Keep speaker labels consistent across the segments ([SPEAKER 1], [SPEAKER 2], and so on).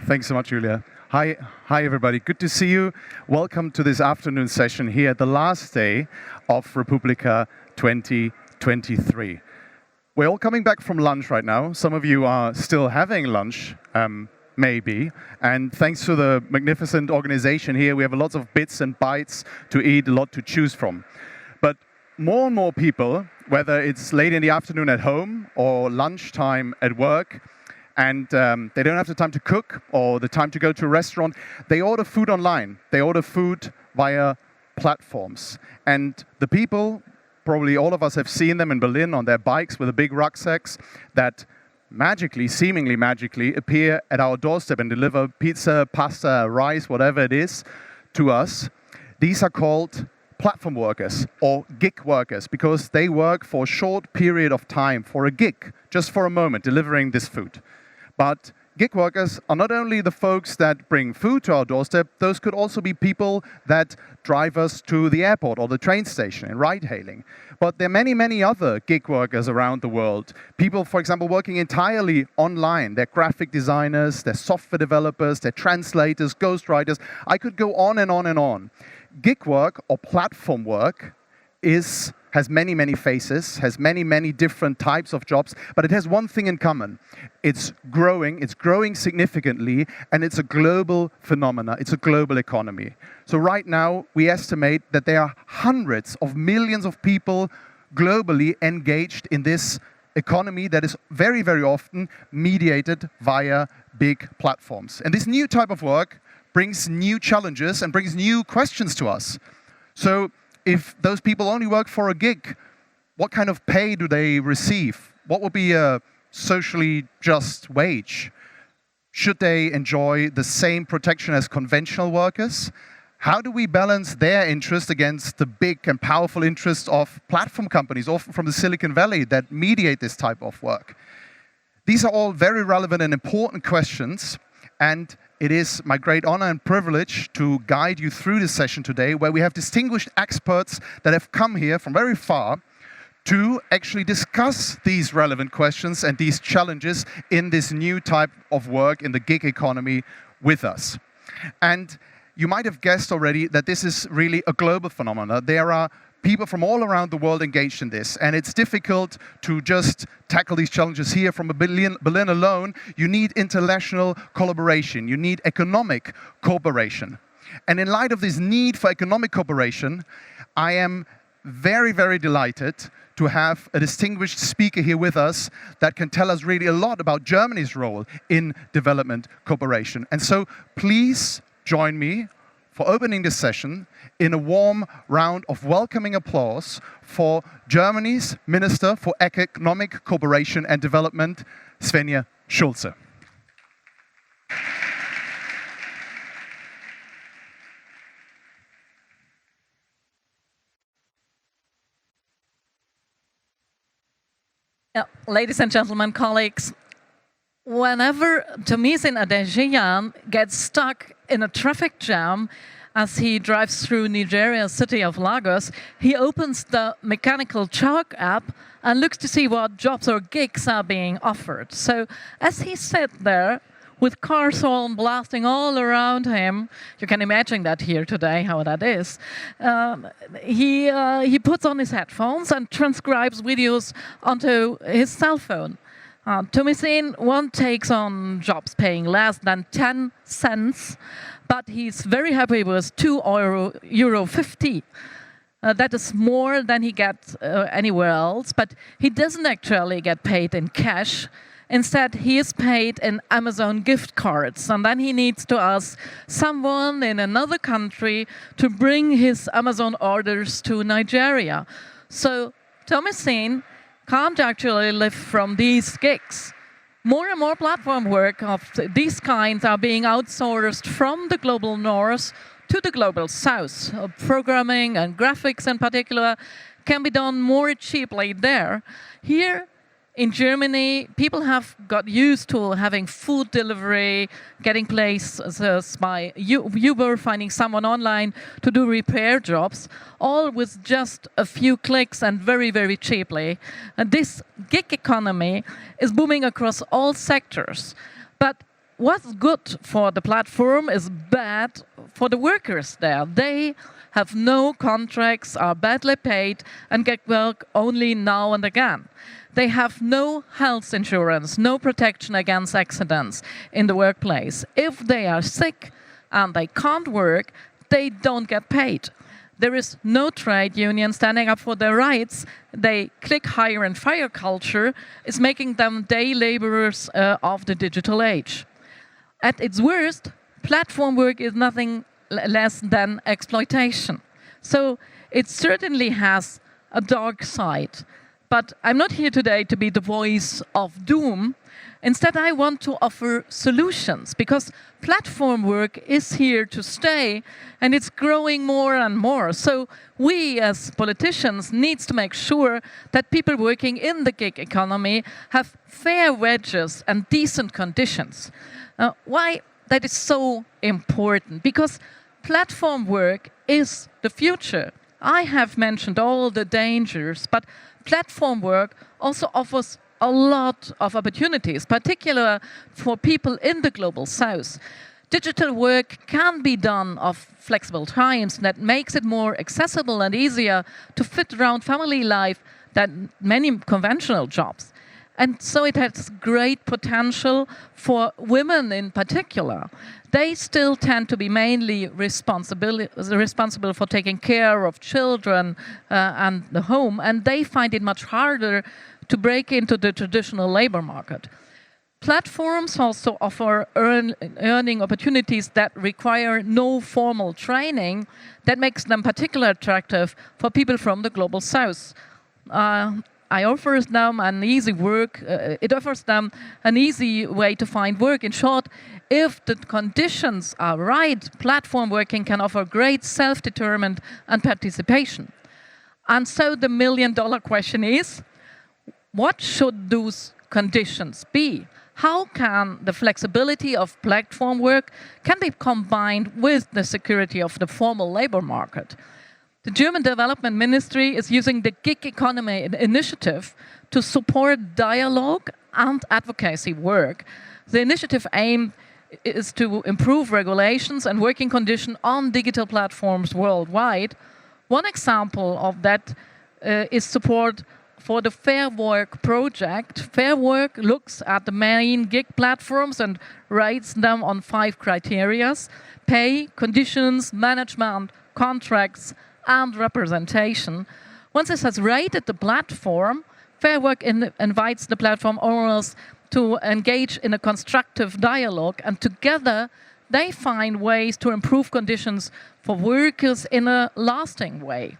[SPEAKER 1] Thanks so much, Julia. Hi, everybody. Good to see you. Welcome to this afternoon session here, the last day of Republica 2023. We're all coming back from lunch right now. Some of you are still having lunch, maybe. And thanks to the magnificent organization here, we have lots of bits and bytes to eat, a lot to choose from. But more and more people, whether it's late in the afternoon at home or lunchtime at work, and they don't have the time to cook or the time to go to a restaurant, they order food online. They order food via platforms. And the people, probably all of us have seen them in Berlin on their bikes with the big rucksacks that magically, seemingly magically, appear at our doorstep and deliver pizza, pasta, rice, whatever it is, to us. These are called platform workers or gig workers because they work for a short period of time, for a gig, just for a moment, delivering this food. But gig workers are not only the folks that bring food to our doorstep, those could also be people that drive us to the airport or the train station in ride-hailing. But there are many, many other gig workers around the world. People, for example, working entirely online. They're graphic designers, they're software developers, they're translators, ghostwriters. I could go on and on and on. Gig work or platform work has many, many faces, has many, many different types of jobs, but it has one thing in common. It's growing significantly, and it's a global phenomena. It's a global economy. So right now, we estimate that there are hundreds of millions of people globally engaged in this economy that is very, very often mediated via big platforms. And this new type of work brings new challenges and brings new questions to us. So if those people only work for a gig, what kind of pay do they receive? What would be a socially just wage? Should they enjoy the same protection as conventional workers? How do we balance their interest against the big and powerful interests of platform companies, often from the Silicon Valley, that mediate this type of work? These are all very relevant and important questions, and it is my great honor and privilege to guide you through this session today, where we have distinguished experts that have come here from very far to actually discuss these relevant questions and these challenges in this new type of work in the gig economy with us. And you might have guessed already that this is really a global phenomenon. There are people from all around the world engaged in this, and it's difficult to just tackle these challenges here from Berlin alone. You need international collaboration, you need economic cooperation. And in light of this need for economic cooperation, I am very, very delighted to have a distinguished speaker here with us that can tell us really a lot about Germany's role in development cooperation. And so please join me for opening this session in a warm round of welcoming applause for Germany's Minister for Economic Cooperation and Development, Svenja Schulze.
[SPEAKER 2] Yeah, ladies and gentlemen, colleagues, whenever Tomisin Adejeyan gets stuck in a traffic jam as he drives through Nigeria's city of Lagos, he opens the Mechanical Turk app and looks to see what jobs or gigs are being offered. So as he sits there with cars horn blasting all around him, you can imagine that here today, how that is, he puts on his headphones and transcribes videos onto his cell phone. Tomisin one takes on jobs paying less than 10 cents, but he's very happy with €2.50. That is more than he gets anywhere else, but he doesn't actually get paid in cash. Instead, he is paid in Amazon gift cards, and then he needs to ask someone in another country to bring his Amazon orders to Nigeria. So Tomisin can't actually live from these gigs. More and more platform work of these kinds are being outsourced from the global north to the global south. Programming and graphics in particular can be done more cheaply there. Here in Germany, people have got used to having food delivery, getting places by Uber, finding someone online to do repair jobs, all with just a few clicks and very, very cheaply. And this gig economy is booming across all sectors. But what's good for the platform is bad for the workers there. They have no contracts, are badly paid, and get work only now and again. They have no health insurance, no protection against accidents in the workplace. If they are sick and they can't work, they don't get paid. There is no trade union standing up for their rights. They click hire and fire culture is making them day laborers of the digital age. At its worst, platform work is nothing less than exploitation. So it certainly has a dark side. But I'm not here today to be the voice of doom. Instead, I want to offer solutions, because platform work is here to stay, and it's growing more and more. So we, as politicians, need to make sure that people working in the gig economy have fair wages and decent conditions. Why that is so important? Because platform work is the future. I have mentioned all the dangers, but platform work also offers a lot of opportunities, particularly for people in the global south. Digital work can be done of flexible times that makes it more accessible and easier to fit around family life than many conventional jobs. And so it has great potential for women in particular. They still tend to be mainly responsible for taking care of children and the home, and they find it much harder to break into the traditional labor market. Platforms also offer earning opportunities that require no formal training, that makes them particularly attractive for people from the global south. It offers them an easy way to find work. In short, if the conditions are right, platform working can offer great self-determined and participation. And so the million-dollar question is, what should those conditions be? How can the flexibility of platform work can be combined with the security of the formal labor market? The German Development Ministry is using the Gig Economy initiative to support dialogue and advocacy work. The initiative aim is to improve regulations and working conditions on digital platforms worldwide. One example of that is support for the Fair Work project. Fair Work looks at the main gig platforms and rates them on 5 criteria: pay, conditions, management, contracts, and representation. Once this has rated the platform, Fair Work invites the platform owners to engage in a constructive dialogue, and together they find ways to improve conditions for workers in a lasting way.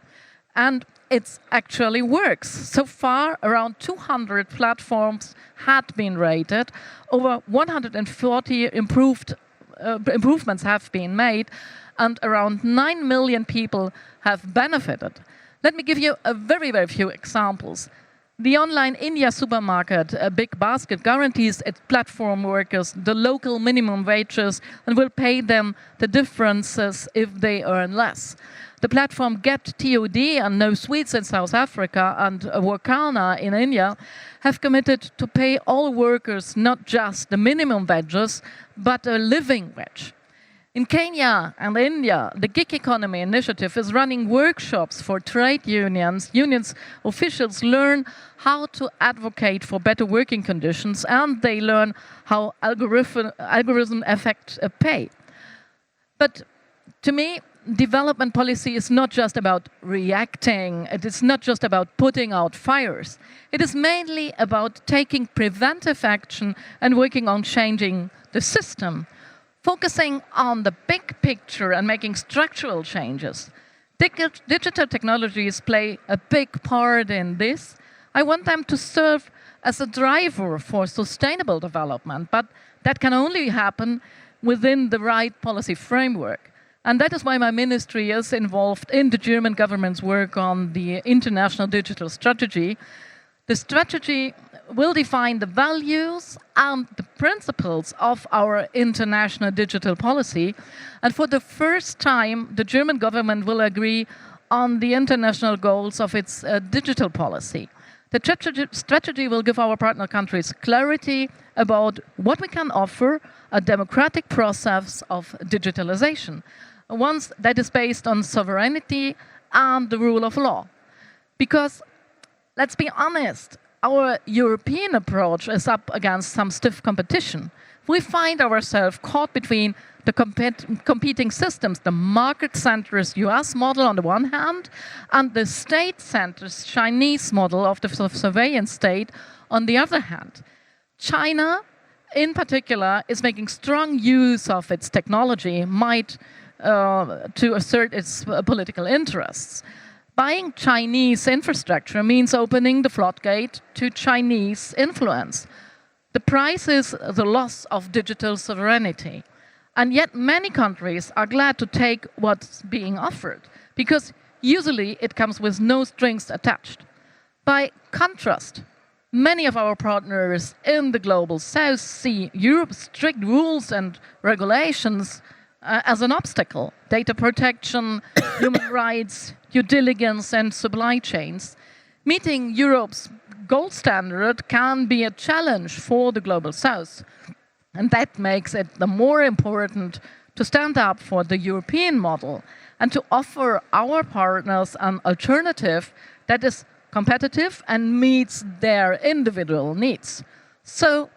[SPEAKER 2] And it actually works. So far, around 200 platforms had been rated. Over 140 improvements have been made, and around 9 million people have benefited. Let me give you a very, very few examples. The online India supermarket, Big Basket, guarantees its platform workers the local minimum wages and will pay them the differences if they earn less. The platform Get TOD and No Sweets in South Africa and Workana in India have committed to pay all workers not just the minimum wages, but a living wage. In Kenya and India, the Gig Economy initiative is running workshops for trade unions. Unions officials learn how to advocate for better working conditions, and they learn how algorithms affect pay. But to me, development policy is not just about reacting. It is not just about putting out fires. It is mainly about taking preventive action and working on changing the system, focusing on the big picture and making structural changes. Digital technologies play a big part in this. I want them to serve as a driver for sustainable development, but that can only happen within the right policy framework. And that is why my ministry is involved in the German government's work on the international digital strategy. The strategy will define the values and the principles of our international digital policy. And for the first time, the German government will agree on the international goals of its digital policy. The strategy will give our partner countries clarity about what we can offer, a democratic process of digitalization, one that is based on sovereignty and the rule of law. Because, let's be honest, our European approach is up against some stiff competition. We find ourselves caught between the competing systems, the market-centrist US model on the one hand, and the state-centrist Chinese model of the surveillance state on the other hand. China, in particular, is making strong use of its technology to assert its political interests. Buying Chinese infrastructure means opening the floodgate to Chinese influence. The price is the loss of digital sovereignty. And yet many countries are glad to take what's being offered, because usually it comes with no strings attached. By contrast, many of our partners in the global south see Europe's strict rules and regulations as an obstacle. Data protection, human rights, due diligence and supply chains. Meeting Europe's gold standard can be a challenge for the global south. And that makes it the more important to stand up for the European model and to offer our partners an alternative that is competitive and meets their individual needs. So,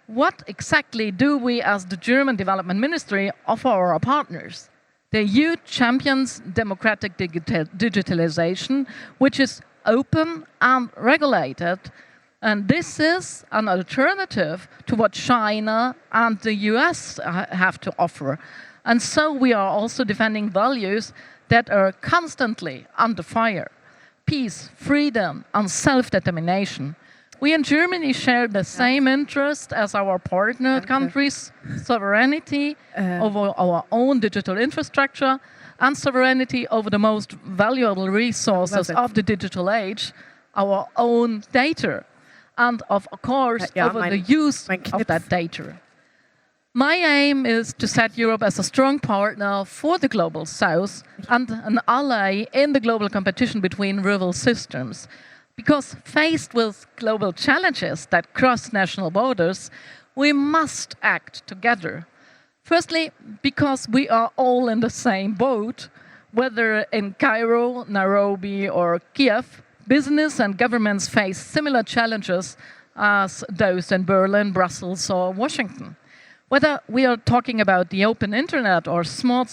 [SPEAKER 2] what exactly do we as the German Development Ministry offer our partners? The EU champions democratic digitalization, which is open and regulated. And this is an alternative to what China and the US have to offer. And so we are also defending values that are constantly under fire. Peace, freedom, and self-determination. We in Germany share the same interest as our partner countries, sovereignty over our own digital infrastructure and sovereignty over the most valuable resources of the digital age, our own data. And of course, over the use of that data. My aim is to set Europe as a strong partner for the global south and an ally in the global competition between rival systems. Because faced with global challenges that cross national borders, we must act together. Firstly, because we are all in the same boat, whether in Cairo, Nairobi, or Kiev. Business and governments face similar challenges as those in Berlin, Brussels, or Washington. Whether we are talking about the open internet or smart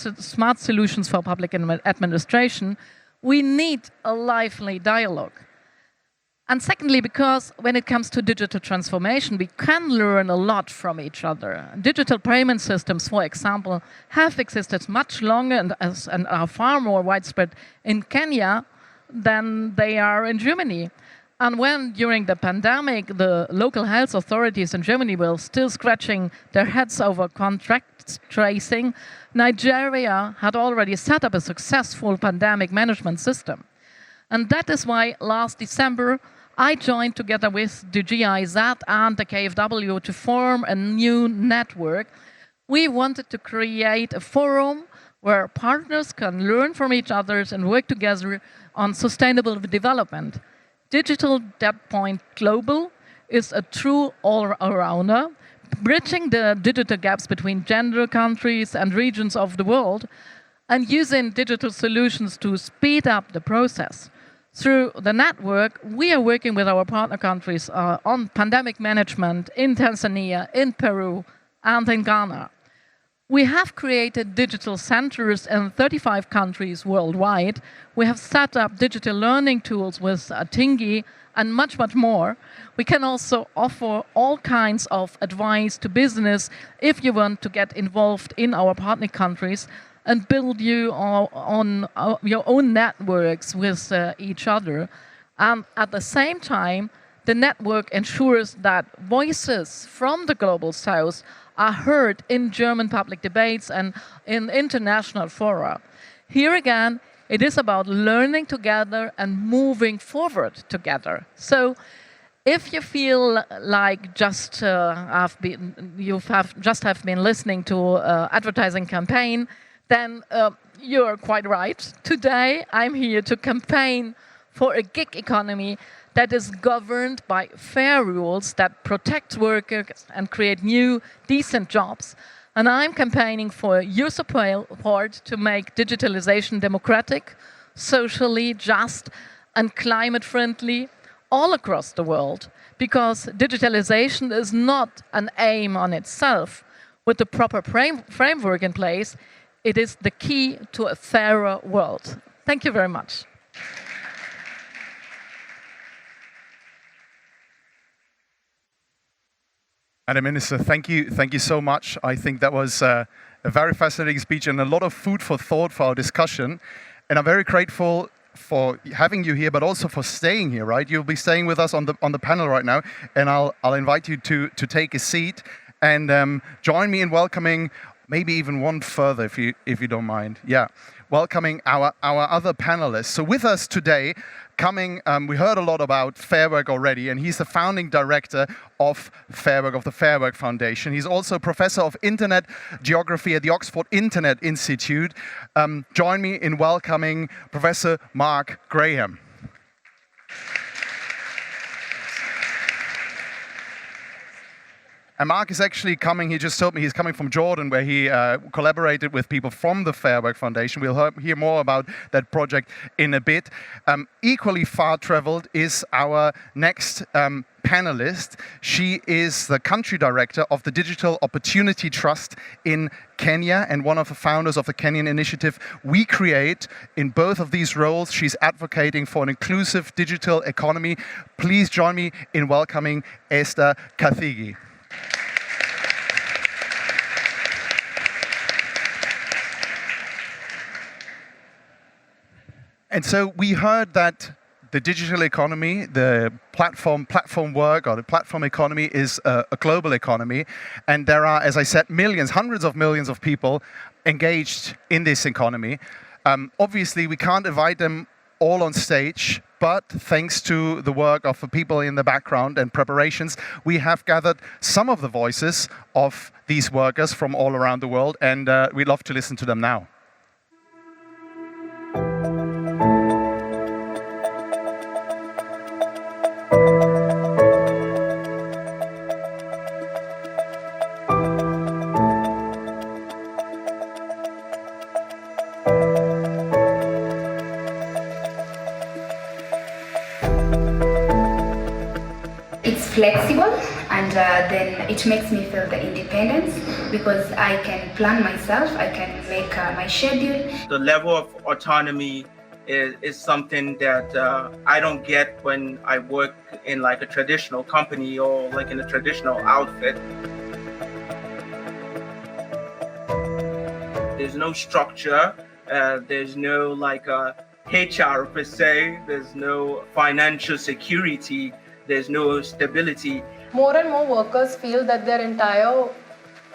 [SPEAKER 2] solutions for public administration, we need a lively dialogue. And secondly, because when it comes to digital transformation, we can learn a lot from each other. Digital payment systems, for example, have existed much longer and are far more widespread in Kenya than they are in Germany. And when, during the pandemic, the local health authorities in Germany were still scratching their heads over contact tracing, Nigeria had already set up a successful pandemic management system. And that is why last December, I joined together with the GIZ and the KfW to form a new network. We wanted to create a forum where partners can learn from each other and work together on sustainable development. Digital Debt Point Global is a true all-arounder, bridging the digital gaps between gender, countries, and regions of the world, and using digital solutions to speed up the process. Through the network, we are working with our partner countries on pandemic management in Tanzania, in Peru, and in Ghana. We have created digital centers in 35 countries worldwide. We have set up digital learning tools with Tingy and much, much more. We can also offer all kinds of advice to business if you want to get involved in our partner countries and build you on your own networks with each other. And at the same time, the network ensures that voices from the Global South are heard in German public debates and in international fora. Here again, it is about learning together and moving forward together. So if you feel like you have just been listening to advertising campaign, then you're quite right. Today, I'm here to campaign for a gig economy that is governed by fair rules that protect workers and create new, decent jobs. And I'm campaigning for your support to make digitalization democratic, socially just, and climate-friendly all across the world, because digitalization is not an aim on itself. With the proper framework in place, it is the key to a fairer world. Thank you very much.
[SPEAKER 1] Madam Minister, thank you so much. I think that was a very fascinating speech and a lot of food for thought for our discussion. And I'm very grateful for having you here, but also for staying here, right? You'll be staying with us on the panel right now, and I'll invite you to take a seat and join me in welcoming, maybe even one further if you don't mind. Yeah, welcoming our other panelists. So with us today, we heard a lot about Fair Work already, and he's the founding director of Fair Work, of the Fair Work Foundation. He's also professor of Internet Geography at the Oxford Internet Institute. Join me in welcoming Professor Mark Graham. And Mark is actually coming, he just told me he's coming from Jordan, where he collaborated with people from the Fair Work Foundation. We'll hear more about that project in a bit. Equally far-traveled is our next panelist. She is the country director of the Digital Opportunity Trust in Kenya and one of the founders of the Kenyan initiative We Create. In both of these roles, she's advocating for an inclusive digital economy. Please join me in welcoming Esther Kathigi. And so we heard that the digital economy, the platform work or the platform economy is a global economy. And there are, as I said, millions, hundreds of millions of people engaged in this economy. Obviously, we can't invite them all on stage, but thanks to the work of the people in the background and preparations, we have gathered some of the voices of these workers from all around the world, and we'd love to listen to them now.
[SPEAKER 3] Flexible, and then it makes me feel the independence because I can plan myself, I can make my schedule.
[SPEAKER 4] The level of autonomy is something that I don't get when I work in like a traditional company or like in a traditional outfit. There's no structure, there's no like HR per se, there's no financial security. There's no stability.
[SPEAKER 5] More and more workers feel that their entire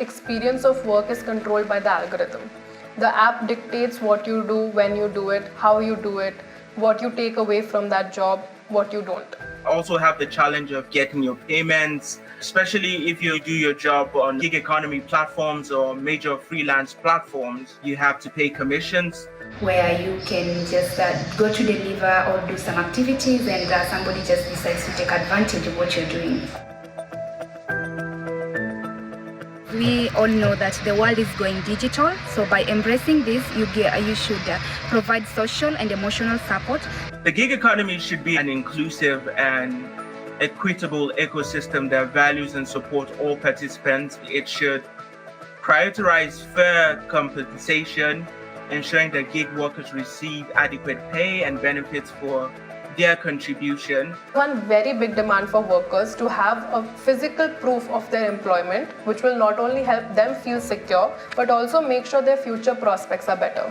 [SPEAKER 5] experience of work is controlled by the algorithm. The app dictates what you do, when you do it, how you do it, what you take away from that job, what you don't.
[SPEAKER 4] Also have the challenge of getting your payments, especially if you do your job on gig economy platforms or major freelance platforms, you have to pay commissions.
[SPEAKER 3] Where you can just go to deliver or do some activities and somebody just decides to take advantage of what you're doing. We all know that the world is going digital, so by embracing this, you should provide social and emotional support.
[SPEAKER 4] The gig economy should be an inclusive and equitable ecosystem that values and supports all participants. It should prioritize fair compensation, ensuring that gig workers receive adequate pay and benefits for their contribution.
[SPEAKER 5] One very big demand for workers to have a physical proof of their employment, which will not only help them feel secure, but also make sure their future prospects are better.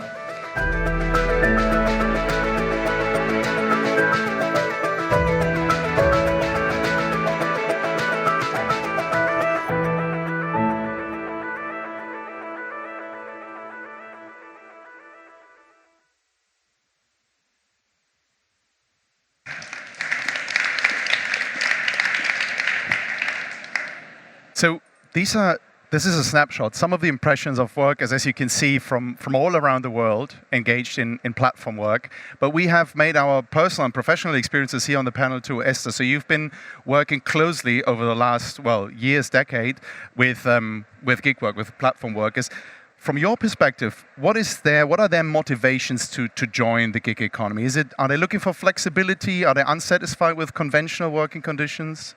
[SPEAKER 1] So these are This is a snapshot. Some of the impressions of workers, as you can see, from all around the world engaged in platform work. But we have made our personal and professional experiences here on the panel too, Esther. So you've been working closely over the last, well, years, decade with gig work, with platform workers. From your perspective, what are their motivations to join the gig economy? Are they looking for flexibility? Are they unsatisfied with conventional working conditions?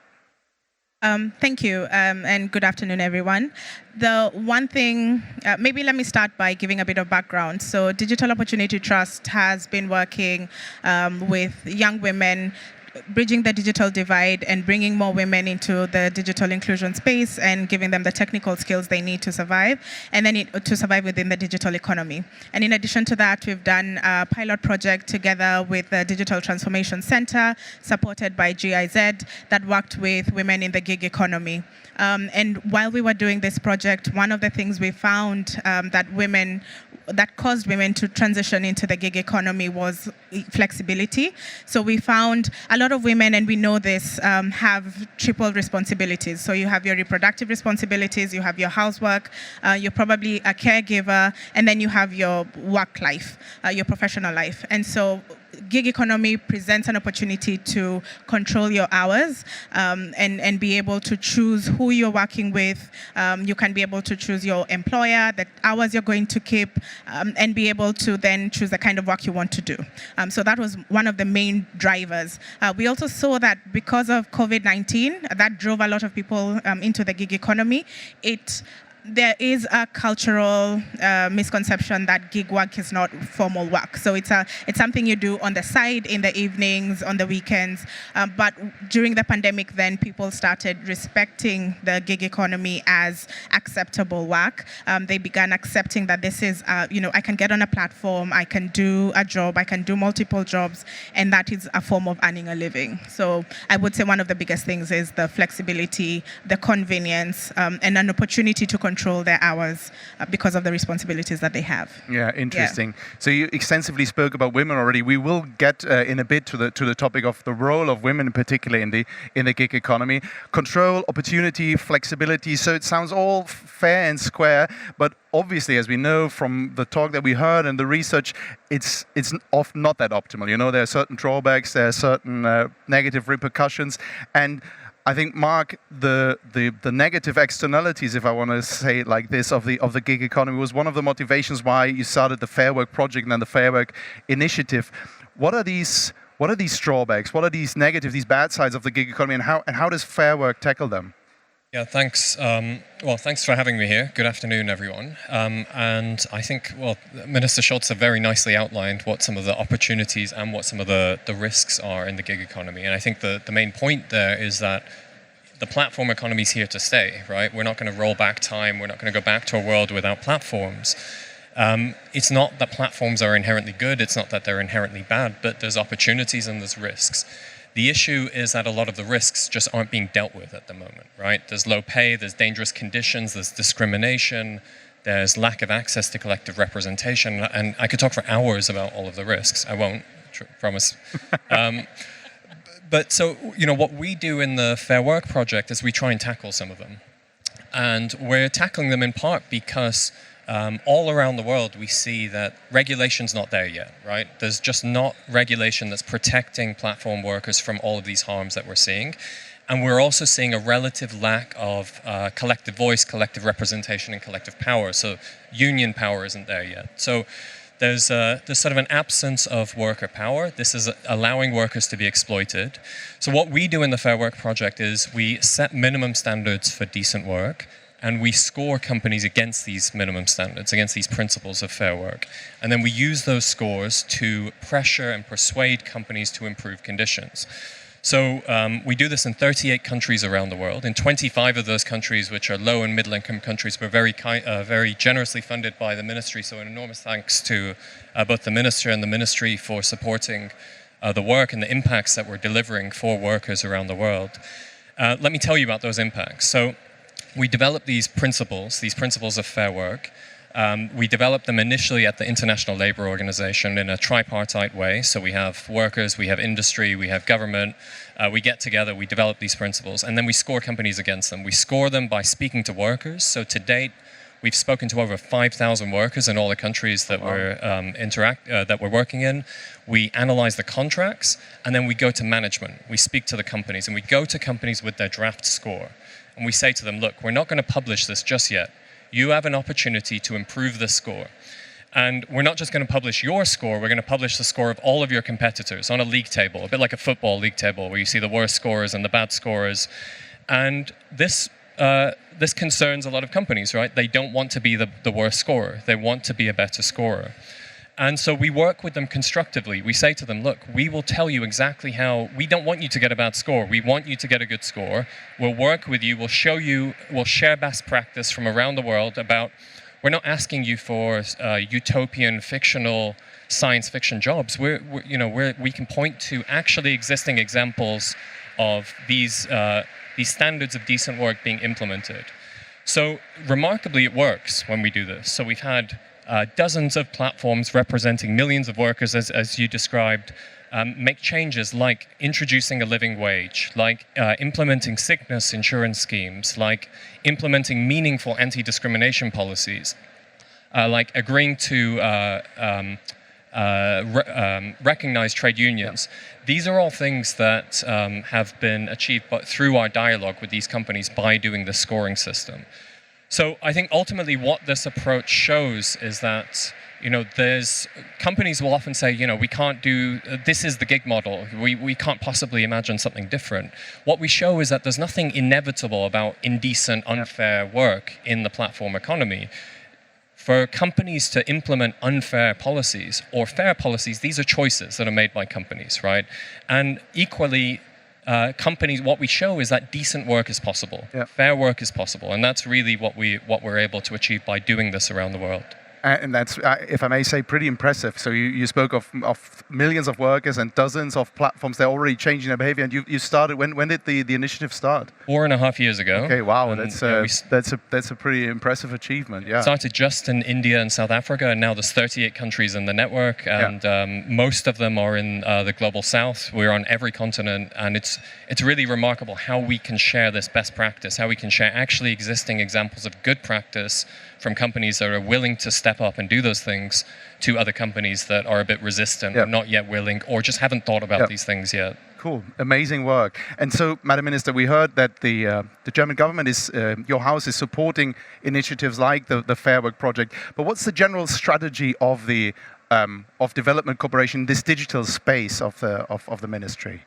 [SPEAKER 6] Thank you, and good afternoon, everyone. The one thing, maybe let me start by giving a bit of background. So Digital Opportunity Trust has been working with young women, bridging the digital divide and bringing more women into the digital inclusion space and giving them the technical skills they need to survive, and then to survive within the digital economy. And in addition to that, we've done a pilot project together with the Digital Transformation Center, supported by GIZ, that worked with women in the gig economy. And while we were doing this project, one of the things we found that caused women to transition into the gig economy was flexibility. So we found a lot of women, and we know this, have triple responsibilities. So you have your reproductive responsibilities, you have your housework, you're probably a caregiver, and then you have your work life, your professional life. And so gig economy presents an opportunity to control your hours and be able to choose who you're working with. You can be able to choose your employer, the hours you're going to keep, and be able to then choose the kind of work you want to do. So that was one of the main drivers. We also saw that because of COVID-19, that drove a lot of people into the gig economy. There is a cultural misconception that gig work is not formal work. So it's something you do on the side, in the evenings, on the weekends. But during the pandemic, then people started respecting the gig economy as acceptable work. They began accepting that this is, I can get on a platform, I can do a job, I can do multiple jobs, and that is a form of earning a living. So I would say one of the biggest things is the flexibility, the convenience, and an opportunity to control their hours because of the responsibilities that they have.
[SPEAKER 1] Yeah, interesting. Yeah. So you extensively spoke about women already. We will get in a bit to the topic of the role of women, particularly in the gig economy. Control, opportunity, flexibility. So it sounds all fair and square, but obviously, as we know from the talk that we heard and the research, it's often not that optimal. There are certain drawbacks, there are certain negative repercussions, and I think, Mark, the negative externalities, if I want to say it like this, of the gig economy was one of the motivations why you started the Fair Work project and then the Fair Work initiative. What are these drawbacks? What are these negative, these bad sides of the gig economy, and how does Fair Work tackle them?
[SPEAKER 7] Yeah, thanks. Well, thanks for having me here. Good afternoon, everyone. And I think, Minister Scholz have very nicely outlined what some of the opportunities and what some of the risks are in the gig economy. And I think the main point there is that the platform economy is here to stay, right? We're not going to roll back time. We're not going to go back to a world without platforms. It's not that platforms are inherently good. It's not that they're inherently bad, but there's opportunities and there's risks. The issue is that a lot of the risks just aren't being dealt with at the moment, right? There's low pay, there's dangerous conditions, there's discrimination, there's lack of access to collective representation, and I could talk for hours about all of the risks. I won't, promise. But so, what we do in the Fair Work project is we try and tackle some of them. And we're tackling them in part because all around the world, we see that regulation's not there yet, right? There's just not regulation that's protecting platform workers from all of these harms that we're seeing. And we're also seeing a relative lack of collective voice, collective representation, and collective power. So union power isn't there yet. So there's sort of an absence of worker power. This is allowing workers to be exploited. So what we do in the Fair Work project is we set minimum standards for decent work, and we score companies against these minimum standards, against these principles of fair work. And then we use those scores to pressure and persuade companies to improve conditions. So we do this in 38 countries around the world. In 25 of those countries, which are low and middle income countries, we're very generously funded by the ministry. So an enormous thanks to both the minister and the ministry for supporting the work and the impacts that we're delivering for workers around the world. Let me tell you about those impacts. So we developed these principles of fair work, We developed them initially at the International Labour Organization in a tripartite way. So we have workers, we have industry, we have government. We get together, we develop these principles, and then we score companies against them. We score them by speaking to workers. So to date, we've spoken to over 5,000 workers in all the countries that we're working in. We analyze the contracts, and then we go to management. We speak to the companies, and we go to companies with their draft score. And we say to them, look, we're not going to publish this just yet. You have an opportunity to improve this score. And we're not just going to publish your score, we're going to publish the score of all of your competitors on a league table, a bit like a football league table where you see the worst scorers and the bad scorers. And this concerns a lot of companies, right? They don't want to be the worst scorer. They want to be a better scorer. And so we work with them constructively. We say to them, look, we will tell you exactly how. We don't want you to get a bad score. We want you to get a good score. We'll work with you. We'll show you. We'll share best practice from around the world about. We're not asking you for utopian, fictional, science fiction jobs. We can point to actually existing examples of these standards of decent work being implemented. So remarkably, it works when we do this. So we've had dozens of platforms representing millions of workers, as you described, make changes like introducing a living wage, like implementing sickness insurance schemes, like implementing meaningful anti-discrimination policies, like agreeing to recognize trade unions. These are all things that have been achieved through our dialogue with these companies by doing the scoring system. So I think ultimately what this approach shows is that there's companies will often say, we can't do, this is the gig model. We can't possibly imagine something different. What we show is that there's nothing inevitable about indecent, unfair work in the platform economy. For companies to implement unfair policies or fair policies, these are choices that are made by companies, right? And equally, companies, what we show is that decent work is possible, fair work is possible, and that's really what we're able to achieve by doing this around the world.
[SPEAKER 1] And that's, if I may say, pretty impressive. So you spoke of millions of workers and dozens of platforms. They're already changing their behavior. And you started, when did the initiative start?
[SPEAKER 7] 4.5 years ago.
[SPEAKER 1] Okay, wow, and that's a pretty impressive achievement. Yeah.
[SPEAKER 7] Started just in India and South Africa, and now there's 38 countries in the network, and most of them are in the global south. We're on every continent, and it's really remarkable how we can share this best practice, how we can share actually existing examples of good practice from companies that are willing to step up and do those things to other companies that are a bit resistant or not yet willing or just haven't thought about these things yet.
[SPEAKER 1] Cool, amazing work. And so, Madam Minister, we heard that the German government is, your house is supporting initiatives like the Fair Work Project. But what's the general strategy of the development cooperation in this digital space of the ministry?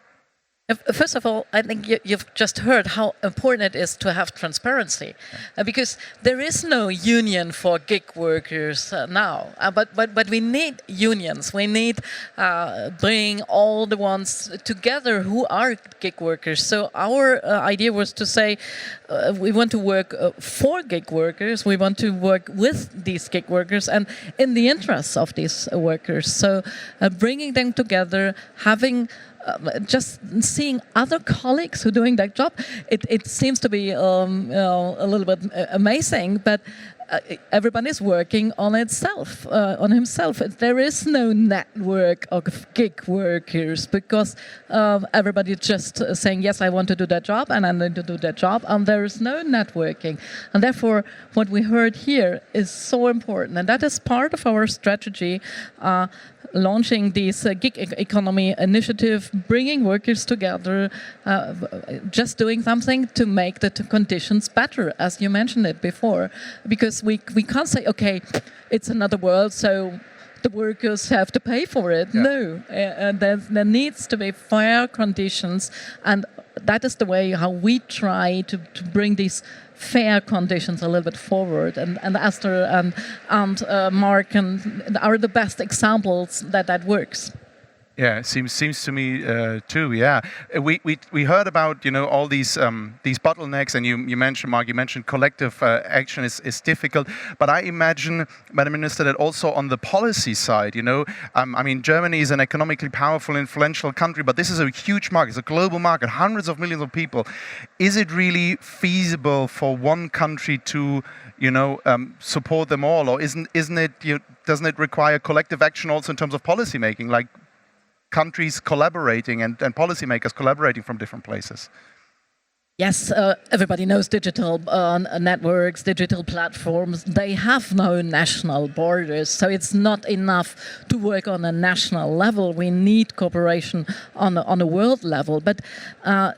[SPEAKER 2] First of all, I think you've just heard how important it is to have transparency, because there is no union for gig workers now. But we need unions. We need bring all the ones together who are gig workers. So our idea was to say we want to work for gig workers. We want to work with these gig workers and in the interests of these workers. So bringing them together, having just seeing other colleagues who are doing that job, it seems to be a little bit amazing, but everybody is working on itself, on himself. There is no network of gig workers because everybody is just saying, yes, I want to do that job and I need to do that job, and there is no networking. And therefore, what we heard here is so important, and that is part of our strategy, launching this gig economy initiative, bringing workers together, just doing something to make the conditions better, as you mentioned it before. Because we can't say, okay, it's another world, so the workers have to pay for it. Yeah. No, there needs to be fair conditions, and that is the way how we try to bring these fair conditions a little bit forward, and Esther and Mark are the best examples that works.
[SPEAKER 1] Yeah, it seems to me too. Yeah, we heard about all these bottlenecks, and you mentioned, Mark, you mentioned collective action is difficult. But I imagine, Madam Minister, that also on the policy side, I mean, Germany is an economically powerful, influential country, but this is a huge market. It's a global market, hundreds of millions of people. Is it really feasible for one country to support them all? Or doesn't it require collective action also in terms of policy making, like countries collaborating and policymakers collaborating from different places?
[SPEAKER 2] Yes, everybody knows digital networks, digital platforms. They have no national borders, so it's not enough to work on a national level. We need cooperation on a world level. But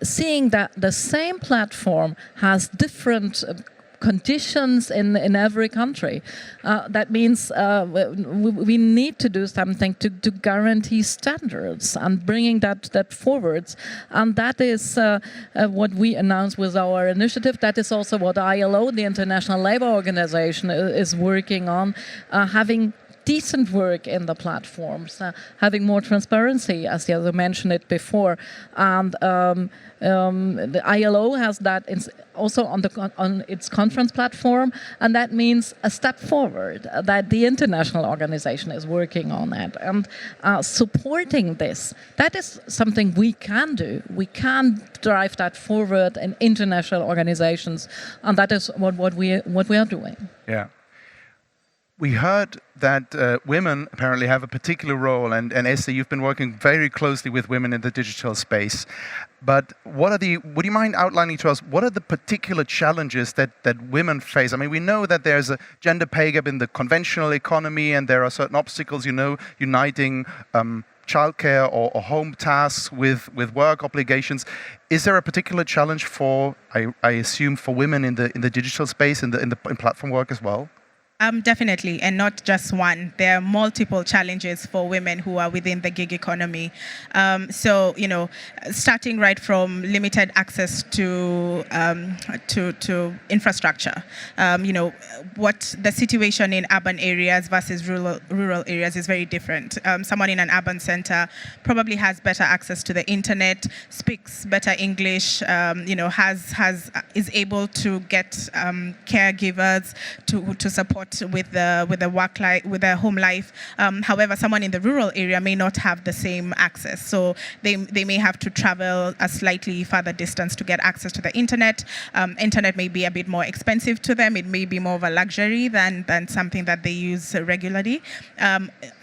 [SPEAKER 2] seeing that the same platform has different conditions in every country. That means we need to do something to guarantee standards and bringing that forwards. And that is what we announced with our initiative. That is also what ILO, the International Labour Organization, is working on, having decent work in the platforms, having more transparency, as the other mentioned it before. And the ILO has that also on its conference platform, and that means a step forward that the international organization is working on it. And supporting this, that is something we can do. We can drive that forward in international organizations, and that is what we are doing.
[SPEAKER 1] Yeah. We heard that women apparently have a particular role, and Esther, you've been working very closely with women in the digital space. But would you mind outlining to us, what are the particular challenges that women face? I mean, we know that there's a gender pay gap in the conventional economy, and there are certain obstacles, uniting childcare or home tasks with work obligations. Is there a particular challenge for, I assume, for women in the digital space, in platform work as well?
[SPEAKER 6] Definitely, and not just one. There are multiple challenges for women who are within the gig economy. So, starting right from limited access to infrastructure. What the situation in urban areas versus rural areas is very different. Someone in an urban center probably has better access to the internet, speaks better English, is able to get caregivers to support with the work life, with their home life. However, someone in the rural area may not have the same access, so they may have to travel a slightly further distance to get access to the internet. Internet may be a bit more expensive to them. It may be more of a luxury than something that they use regularly.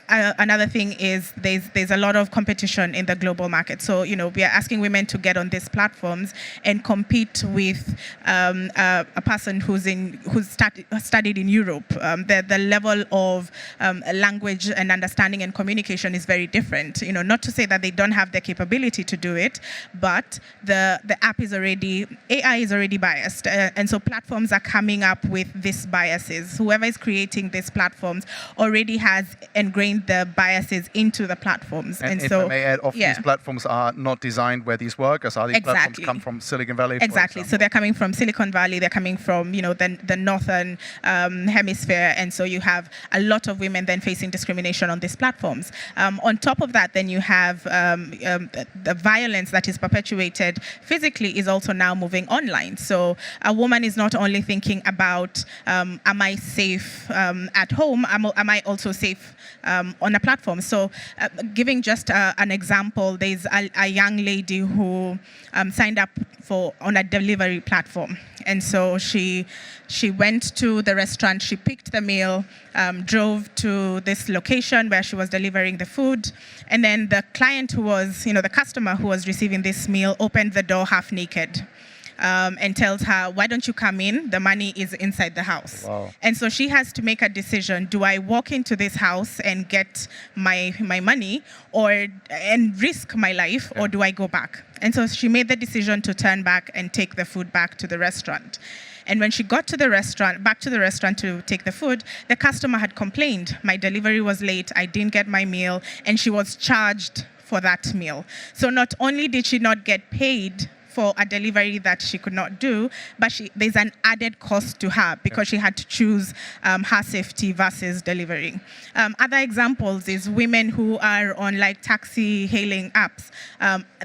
[SPEAKER 6] Another thing is there's a lot of competition in the global market. So, we are asking women to get on these platforms and compete with a person who's studied in Europe. The level of language and understanding and communication is very different. Not to say that they don't have the capability to do it, but the app AI is already biased. And so platforms are coming up with these biases. Whoever is creating these platforms already has ingrained the biases into the platforms.
[SPEAKER 1] And if I may add, often these platforms are not designed where these workers are. These platforms come from Silicon Valley.
[SPEAKER 6] Exactly. So they're coming from Silicon Valley. They're coming from the northern hemisphere, and so you have a lot of women then facing discrimination on these platforms. On top of that, then you have the violence that is perpetuated physically is also now moving online. So a woman is not only thinking about am I safe at home, am I also safe on a platform. So giving just an example, there's a young lady who signed up on a delivery platform. And so she went to the restaurant, she picked the meal, drove to this location where she was delivering the food. And then the client who was, the customer who was receiving this meal opened the door half naked. And tells her, why don't you come in? The money is inside the house.
[SPEAKER 1] Wow.
[SPEAKER 6] And so she has to make a decision. Do I walk into this house and get my money and risk my life, or do I go back? And so she made the decision to turn back and take the food back to the restaurant. And when she got to back to the restaurant to take the food, the customer had complained. My delivery was late, I didn't get my meal, and she was charged for that meal. So not only did she not get paid for a delivery that she could not do, but there's an added cost to her because she had to choose her safety versus delivering. Other examples is women who are on taxi hailing apps.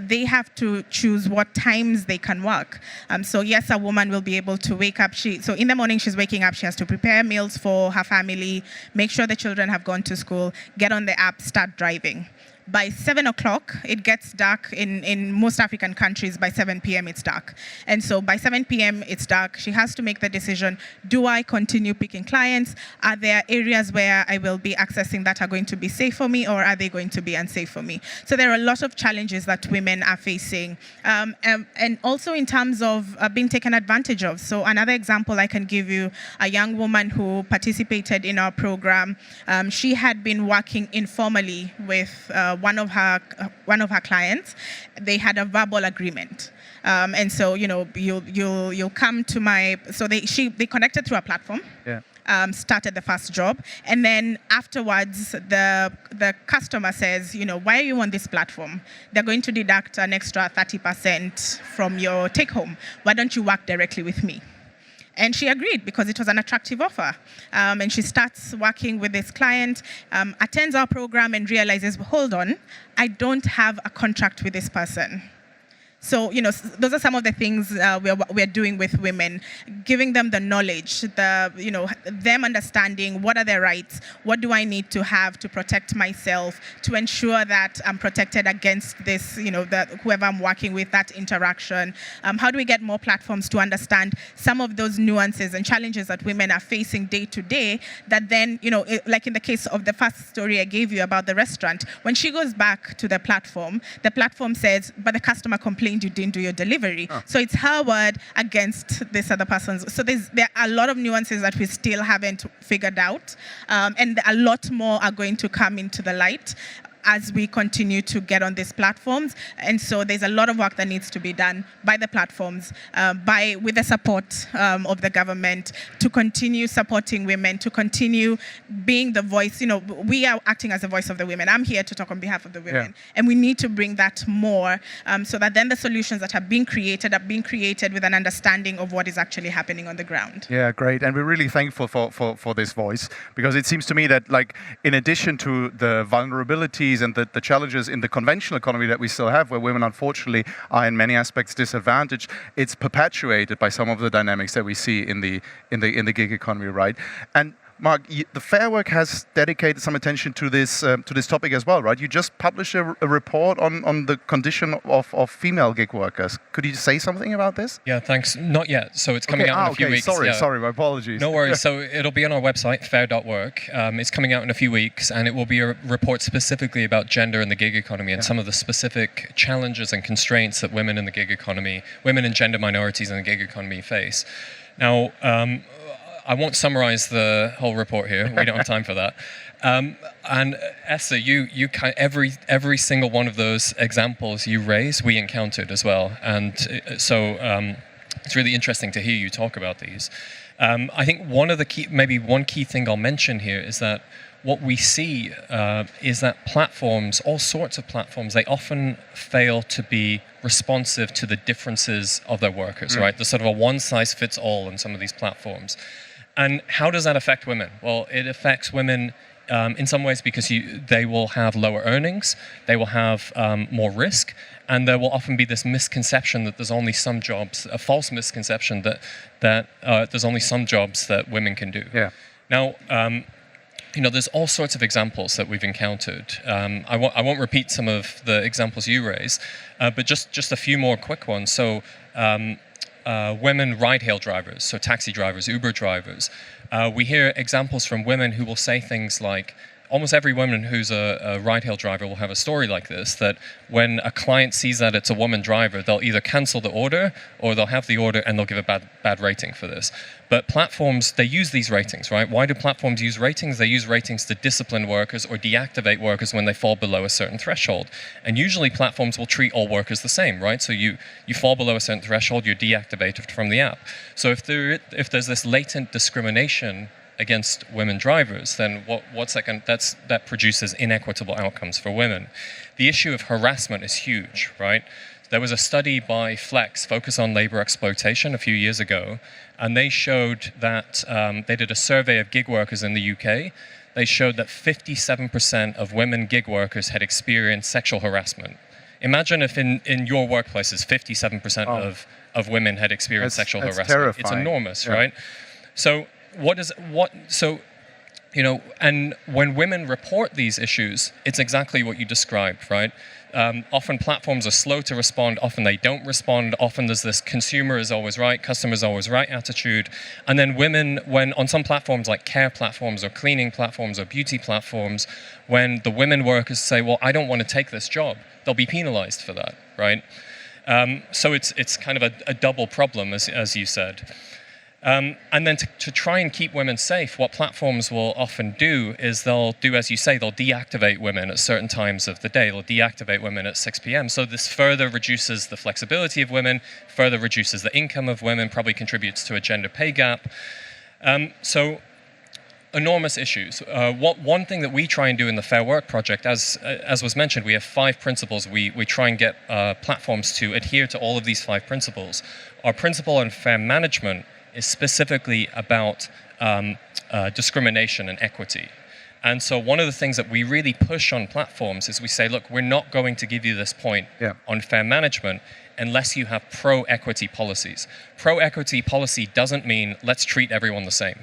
[SPEAKER 6] They have to choose what times they can work. So yes, a woman will be able to wake up. So in the morning she's waking up, she has to prepare meals for her family, make sure the children have gone to school, get on the app, start driving. by 7 o'clock, it gets dark. In most African countries, by 7 p.m. it's dark. And so by 7 p.m. it's dark. She has to make the decision, do I continue picking clients? Are there areas where I will be accessing that are going to be safe for me, or are they going to be unsafe for me? So there are a lot of challenges that women are facing. And also in terms of being taken advantage of. So another example I can give you, a young woman who participated in our program, she had been working informally with one of her clients. They had a verbal agreement. And so, you'll come to my, so they connected through a platform.
[SPEAKER 1] Yeah.
[SPEAKER 6] Started the first job, and then afterwards the customer says, why are you on this platform? They're going to deduct an extra 30% from your take home. Why don't you work directly with me? And she agreed because it was an attractive offer. And she starts working with this client, attends our program and realizes, hold on, I don't have a contract with this person. So, those are some of the things we're doing with women, giving them the knowledge, them understanding what are their rights, what do I need to have to protect myself, to ensure that I'm protected against this, whoever I'm working with, that interaction. How do we get more platforms to understand some of those nuances and challenges that women are facing day to day, that then, like in the case of the first story I gave you about the restaurant, when she goes back to the platform says, but the customer complained you didn't do your delivery. Oh. So it's her word against this other person's. So there are a lot of nuances that we still haven't figured out, and a lot more are going to come into the light as we continue to get on these platforms. And so there's a lot of work that needs to be done by the platforms, with the support of the government, to continue supporting women, to continue being the voice. We are acting as the voice of the women. I'm here to talk on behalf of the women. Yeah. And we need to bring that more, so that then the solutions that are being created with an understanding of what is actually happening on the ground.
[SPEAKER 1] Yeah, great. And we're really thankful for this voice, because it seems to me that, like, in addition to the vulnerabilities and the challenges in the conventional economy that we still have, where women unfortunately are in many aspects disadvantaged, it's perpetuated by some of the dynamics that we see in the gig economy, right? And Mark, the Fair Work has dedicated some attention to this topic as well, right? You just published a report on the condition of female gig workers. Could you say something about this?
[SPEAKER 7] Yeah, thanks. Not yet. So it's coming out in a few weeks.
[SPEAKER 1] Sorry, my apologies.
[SPEAKER 7] No worries. So it'll be on our website, fair.work. It's coming out in a few weeks, and it will be a report specifically about gender in the gig economy and some of the specific challenges and constraints that women in the gig economy, women and gender minorities in the gig economy face. Now, I won't summarize the whole report here. We don't have time for that. And Esther, you every single one of those examples you raise, we encountered as well. And so it's really interesting to hear you talk about these. I think one key thing I'll mention here is that what we see is that platforms, all sorts of platforms, they often fail to be responsive to the differences of their workers, right? There's sort of a one-size-fits-all in some of these platforms. And how does that affect women? Well, it affects women in some ways because they will have lower earnings, they will have more risk, and there will often be this misconception that there's only some jobs, a false misconception that there's only some jobs that women can do.
[SPEAKER 1] Yeah.
[SPEAKER 7] Now, there's all sorts of examples that we've encountered. I won't repeat some of the examples you raised, but just a few more quick ones. So. Women ride-hail drivers, so taxi drivers, Uber drivers. We hear examples from women who will say things like, almost every woman who's a ride-hail driver will have a story like this, that when a client sees that it's a woman driver, they'll either cancel the order or they'll have the order and they'll give a bad rating for this. But platforms, they use these ratings, right? Why do platforms use ratings? They use ratings to discipline workers or deactivate workers when they fall below a certain threshold. And usually platforms will treat all workers the same, right? So you fall below a certain threshold, you're deactivated from the app. So if there's this latent discrimination against women drivers, then that produces inequitable outcomes for women. The issue of harassment is huge, right? There was a study by Flex, Focus on Labor Exploitation, a few years ago, and they showed that they did a survey of gig workers in the UK. They showed that 57% of women gig workers had experienced sexual harassment. Imagine if in your workplaces, 57% of women had experienced sexual harassment.
[SPEAKER 1] Terrifying.
[SPEAKER 7] It's enormous, right? So And when women report these issues, it's exactly what you described, right? Often platforms are slow to respond, often they don't respond, often there's this consumer is always right, customer is always right attitude. And then women, when on some platforms like care platforms or cleaning platforms or beauty platforms, when the women workers say, well, I don't want to take this job, they'll be penalized for that, right? So it's kind of a double problem, as you said. And then to try and keep women safe, what platforms will often do is they'll do, as you say, they'll deactivate women at certain times of the day. They'll deactivate women at 6 p.m. So this further reduces the flexibility of women, further reduces the income of women, probably contributes to a gender pay gap. So enormous issues. One thing that we try and do in the Fair Work project, as was mentioned, we have 5 principles. We try and get platforms to adhere to all of these 5 principles. Our principle on fair management is specifically about discrimination and equity. And so one of the things that we really push on platforms is we say, look, we're not going to give you this point on fair management unless you have pro-equity policies. Pro-equity policy doesn't mean let's treat everyone the same.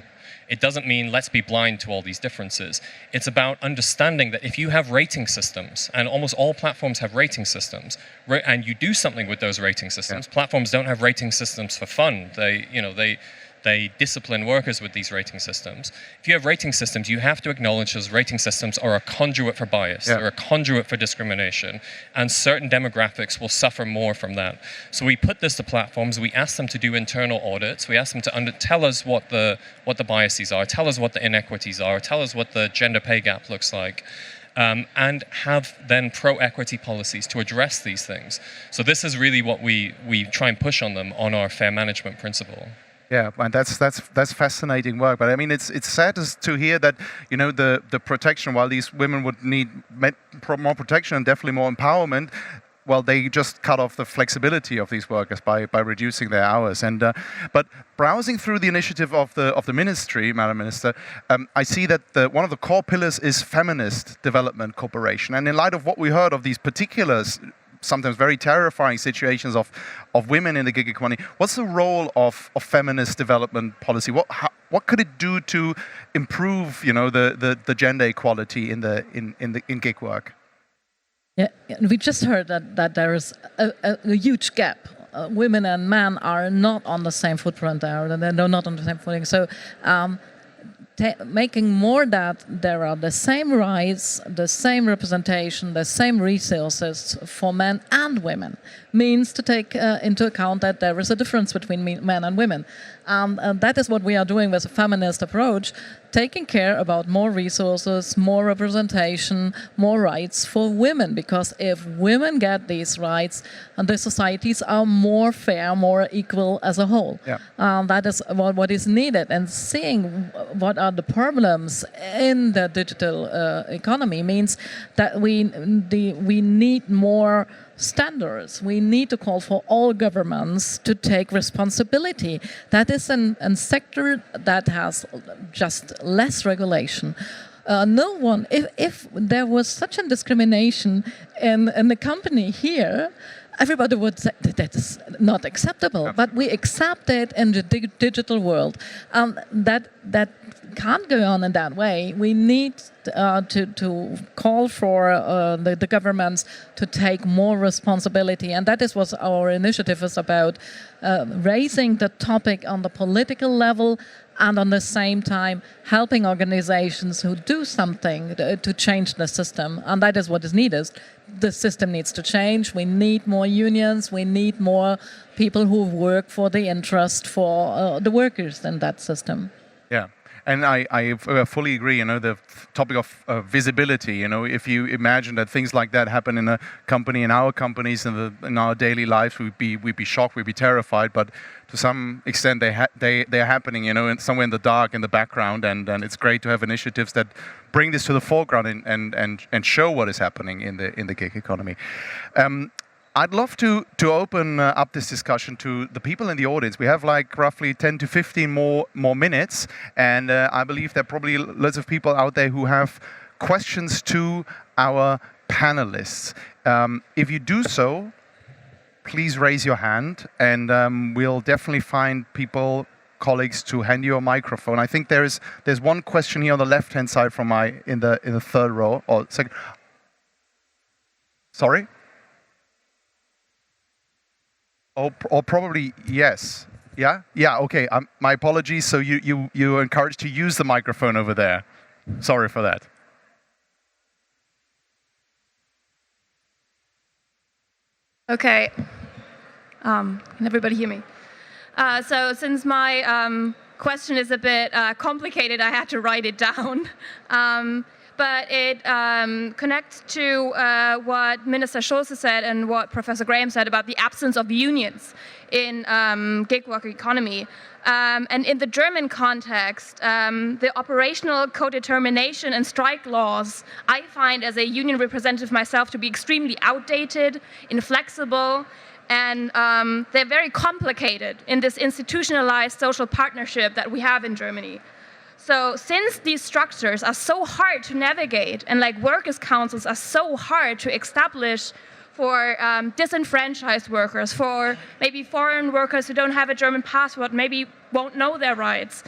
[SPEAKER 7] It doesn't mean let's be blind to all these differences. It's about understanding that if you have rating systems, and almost all platforms have rating systems, and you do something with those rating systems, platforms don't have rating systems for fun. They discipline workers with these rating systems. If you have rating systems, you have to acknowledge those rating systems are a conduit for bias. They're a conduit for discrimination, and certain demographics will suffer more from that. So we put this to platforms. We ask them to do internal audits. We ask them to tell us what the biases are, tell us what the inequities are, tell us what the gender pay gap looks like. And have then pro-equity policies to address these things. So this is really what we try and push on them on our fair management principle.
[SPEAKER 1] Yeah, and that's fascinating work. But I mean, it's sad to hear that the protection, while these women would need more protection and definitely more empowerment, well, they just cut off the flexibility of these workers by reducing their hours. And but browsing through the initiative of the ministry, Madam Minister, I see that one of the core pillars is feminist development cooperation. And in light of what we heard of these particulars, sometimes very terrifying situations of women in the gig economy, what's the role of feminist development policy? What could it do to improve, the gender equality in gig work?
[SPEAKER 2] Yeah, we just heard that there is a huge gap. Women and men are not on the same footprint there, and they're not on the same footing. So making more that there are the same rights, the same representation, the same resources for men and women means to take into account that there is a difference between men and women. And that is what we are doing with a feminist approach, taking care about more resources, more representation, more rights for women. Because if women get these rights, the societies are more fair, more equal as a whole. Yeah. That is what is needed. And seeing what are the problems in the digital economy means that we need more standards. We need to call for all governments to take responsibility. That is a sector that has just less regulation. No one, if there was such a discrimination in the company here, everybody would say that is not acceptable. But we accept it in the digital world. That can't go on in that way. We need to call for the governments to take more responsibility, and that is what our initiative is about, raising the topic on the political level and on the same time helping organizations who do something to change the system. And that is what is needed. The system needs to change. We need more unions. We need more people who work for the interest for the workers in that system. Yeah.
[SPEAKER 1] And I fully agree, the topic of visibility, if you imagine that things like that happen in a company, in our companies, in our daily lives, we'd be shocked, we'd be terrified, but to some extent they're happening, somewhere in the dark, in the background, and it's great to have initiatives that bring this to the foreground and show what is happening in the gig economy. I'd love to open up this discussion to the people in the audience. We have like roughly 10 to 15 more minutes, and I believe there are probably lots of people out there who have questions to our panelists. If you do so, please raise your hand, and we'll definitely find people colleagues to hand you a microphone. I think there's one question here on the left-hand side from in the third row or second. Sorry? Or probably yes. Yeah? Yeah, okay. My apologies. So you're encouraged to use the microphone over there. Sorry for that.
[SPEAKER 8] Okay. Can everybody hear me? So since my question is a bit complicated, I had to write it down. But it connects to what Minister Schulze said and what Professor Graham said about the absence of unions in gig worker economy. And in the German context, the operational co-determination and strike laws, I find as a union representative myself to be extremely outdated, inflexible, and they're very complicated in this institutionalized social partnership that we have in Germany. So since these structures are so hard to navigate and like workers' councils are so hard to establish for disenfranchised workers, for maybe foreign workers who don't have a German passport, maybe won't know their rights,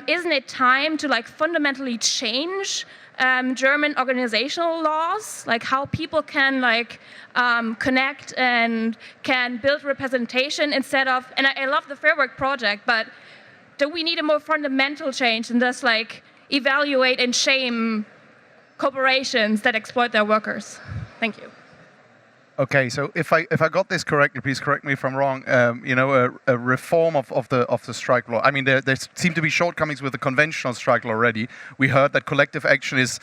[SPEAKER 8] isn't it time to like fundamentally change German organizational laws, like how people can like connect and can build representation instead of, and I love the Fair Work project, but do we need a more fundamental change than just like evaluate and shame corporations that exploit their workers? Thank you.
[SPEAKER 1] Okay, so if I got this correctly, please correct me if I'm wrong. A reform of the strike law. I mean, there seem to be shortcomings with the conventional strike law already. We heard that collective action is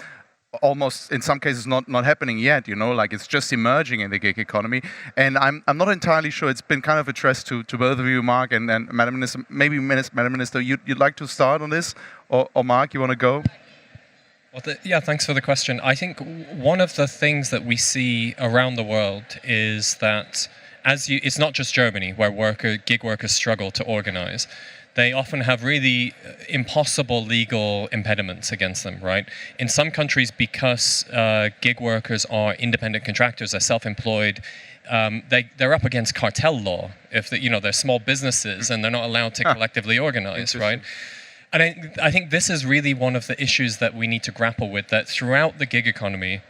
[SPEAKER 1] almost, in some cases, not happening yet. Like it's just emerging in the gig economy. And I'm not entirely sure. It's been kind of addressed to both of you, Mark and Madam Minister. Maybe Madam Minister, you'd like to start on this, or Mark, you want to go?
[SPEAKER 7] Well, yeah, thanks for the question. I think one of the things that we see around the world is that it's not just Germany where gig workers struggle to organize. They often have really impossible legal impediments against them, right? In some countries, because gig workers are independent contractors, they're self-employed, they're up against cartel law. If they're small businesses and they're not allowed to collectively organize, right? And I think this is really one of the issues that we need to grapple with, that throughout the gig economy,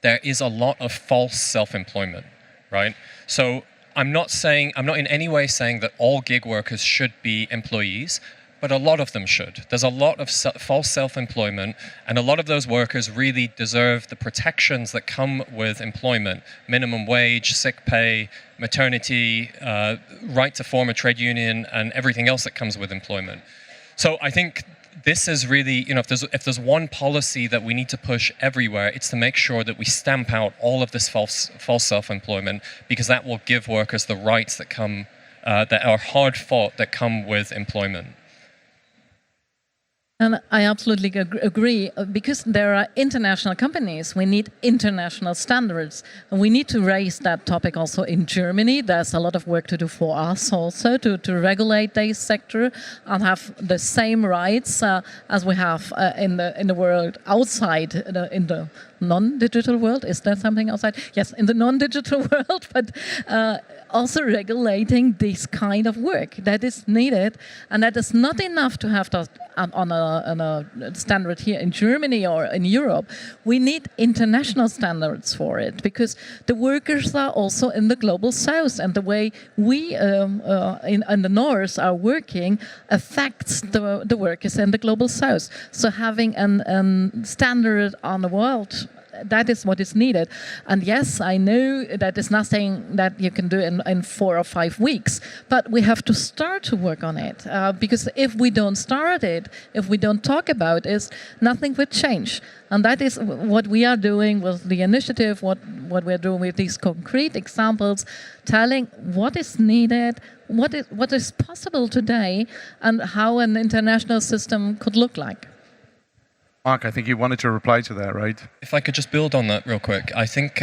[SPEAKER 7] there is a lot of false self-employment, right? So I'm not in any way saying that all gig workers should be employees, but a lot of them should. There's a lot of false self-employment, and a lot of those workers really deserve the protections that come with employment: minimum wage, sick pay, maternity, right to form a trade union, and everything else that comes with employment. So I think this is really, if there's one policy that we need to push everywhere, it's to make sure that we stamp out all of this false self-employment, because that will give workers the rights that come, that are hard fought, that come with employment.
[SPEAKER 2] And I absolutely agree, because there are international companies, we need international standards. And we need to raise that topic also in Germany. There's a lot of work to do for us also to regulate this sector and have the same rights as we have in the world outside, in the non-digital world. Is there something outside? Yes, in the non-digital world, but also regulating this kind of work that is needed, and that is not enough to have that on a standard here in Germany or in Europe. We need international standards for it, because the workers are also in the global south, and the way we in the north are working affects the workers in the global south. So having a standard on the world, that is what is needed. And yes, I know that is nothing that you can do in 4 or 5 weeks, but we have to start to work on it. Because if we don't start it, if we don't talk about it, nothing will change. And that is what we are doing with the initiative, what we are doing with these concrete examples, telling what is needed, what is possible today, and how an international system could look like.
[SPEAKER 1] Mark, I think you wanted to reply to that, right?
[SPEAKER 7] If I could just build on that real quick. I think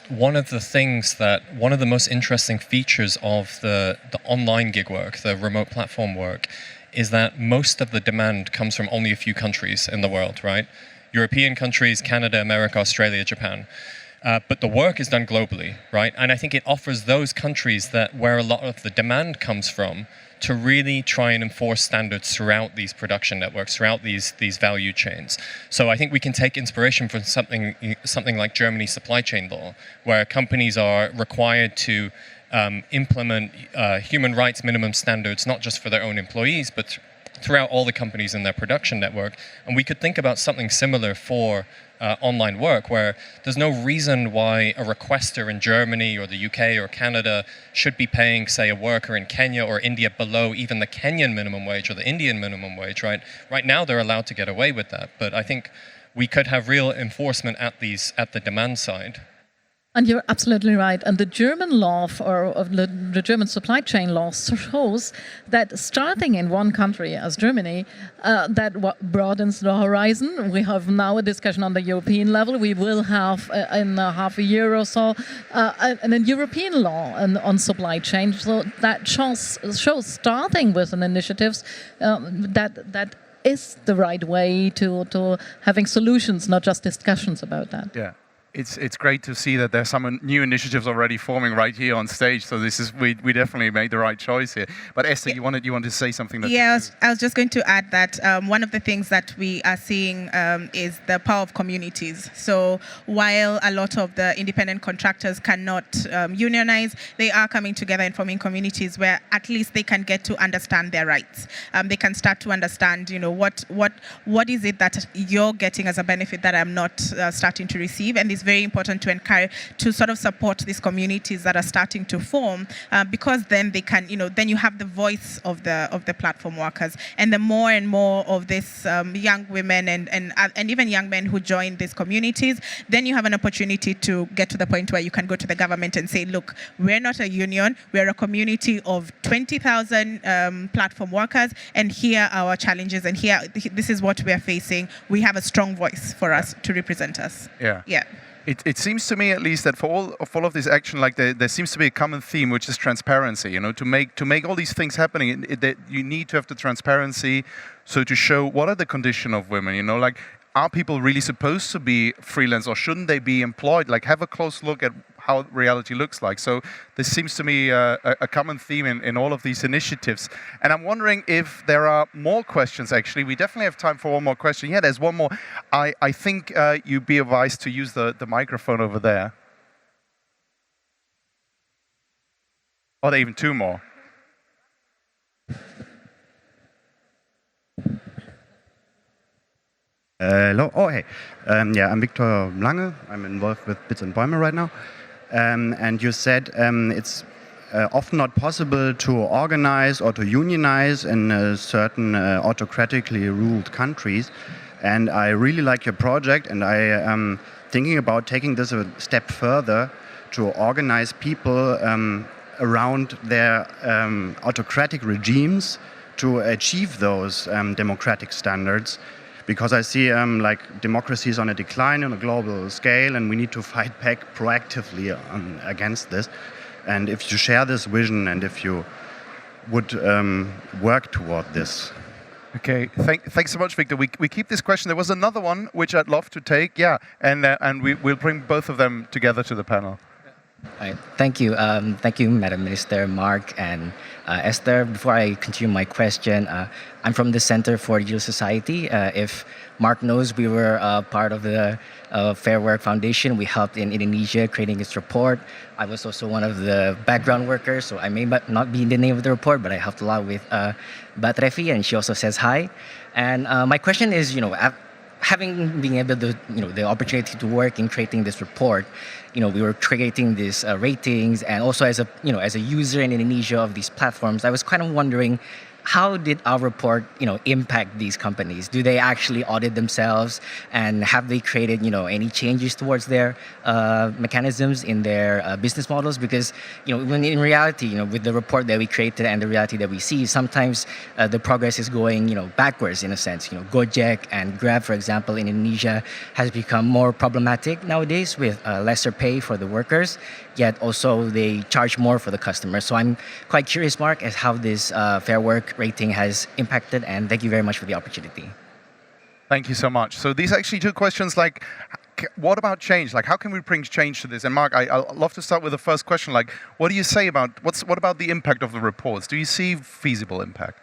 [SPEAKER 7] one of the most interesting features of the online gig work, the remote platform work, is that most of the demand comes from only a few countries in the world, right? European countries, Canada, America, Australia, Japan. But the work is done globally, right? And I think it offers those countries where a lot of the demand comes from to really try and enforce standards throughout these production networks, throughout these value chains. So I think we can take inspiration from something like Germany's supply chain law, where companies are required to implement human rights minimum standards, not just for their own employees, but throughout all the companies in their production network. And we could think about something similar for online work, where there's no reason why a requester in Germany or the UK or Canada should be paying, say, a worker in Kenya or India below even the Kenyan minimum wage or the Indian minimum wage, right? Right now, they're allowed to get away with that. But I think we could have real enforcement at the demand side.
[SPEAKER 2] And you're absolutely right. And the German law, the German supply chain law, shows that starting in one country as Germany, that broadens the horizon. We have now a discussion on the European level. We will have in half a year or so a European law on supply chain. So that shows starting with an initiatives that is the right way to having solutions, not just discussions about that.
[SPEAKER 1] Yeah. It's great to see that there's some new initiatives already forming right here on stage. So this is we definitely made the right choice here. But Esther, you wanted to say something?
[SPEAKER 6] Yeah, I was just going to add that one of the things that we are seeing is the power of communities. So while a lot of the independent contractors cannot unionize, they are coming together and forming communities where at least they can get to understand their rights. They can start to understand, what is it that you're getting as a benefit that I'm not starting to receive, and it's very important to encourage, to sort of support these communities that are starting to form, because then they can, then you have the voice of the platform workers, and the more and more of this young women and even young men who join these communities, then you have an opportunity to get to the point where you can go to the government and say, look, we're not a union, we're a community of 20,000 platform workers, and here are our challenges, and this is what we are facing. We have a strong voice for us to represent us.
[SPEAKER 1] Yeah. It seems to me, at least, that for all of this action, like there seems to be a common theme, which is transparency. To make all these things happening, that you need to have the transparency, so to show what are the conditions of women. Like, are people really supposed to be freelance, or shouldn't they be employed? Like, have a close look at how reality looks like. So this seems to me a common theme in all of these initiatives. And I'm wondering if there are more questions, actually. We definitely have time for one more question. Yeah, there's one more. I think you'd be advised to use the microphone over there. Or there are even two more.
[SPEAKER 9] Hello. Oh, hey. Yeah, I'm Victor Lange. I'm involved with Bits and Bäume right now. And you said it's often not possible to organize or to unionize in certain autocratically ruled countries. And I really like your project, and I am thinking about taking this a step further to organize people around their autocratic regimes to achieve those democratic standards. Because I see like democracy is on a decline on a global scale, and we need to fight back proactively against this. And if you share this vision, and if you would work toward this.
[SPEAKER 1] Okay, thanks so much, Victor. We keep this question. There was another one which I'd love to take. Yeah, and we'll bring both of them together to the panel.
[SPEAKER 10] Right. Thank you. Thank you, Madam Minister, Mark, and Esther. Before I continue my question, I'm from the Center for Digital Society. If Mark knows, we were part of the Fair Work Foundation. We helped in Indonesia creating this report. I was also one of the background workers, so I may not be in the name of the report, but I helped a lot with Batrefi, and she also says hi. And my question is, having been able to, the opportunity to work in creating this report, we were creating these ratings, and also as a user in Indonesia of these platforms, I was kind of wondering, how did our report, impact these companies? Do they actually audit themselves, and have they created, any changes towards their mechanisms in their business models? Because, when in reality, with the report that we created and the reality that we see, sometimes the progress is going, backwards in a sense. Gojek and Grab, for example, in Indonesia, has become more problematic nowadays with lesser pay for the workers, yet also they charge more for the customers. So I'm quite curious, Mark, as how this Fair Work rating has impacted, and thank you very much for the opportunity.
[SPEAKER 1] Thank you so much. So these are actually two questions, like, what about change? Like, how can we bring change to this? And Mark, I'd love to start with the first question. Like, what do you say about, what about the impact of the reports? Do you see feasible impact?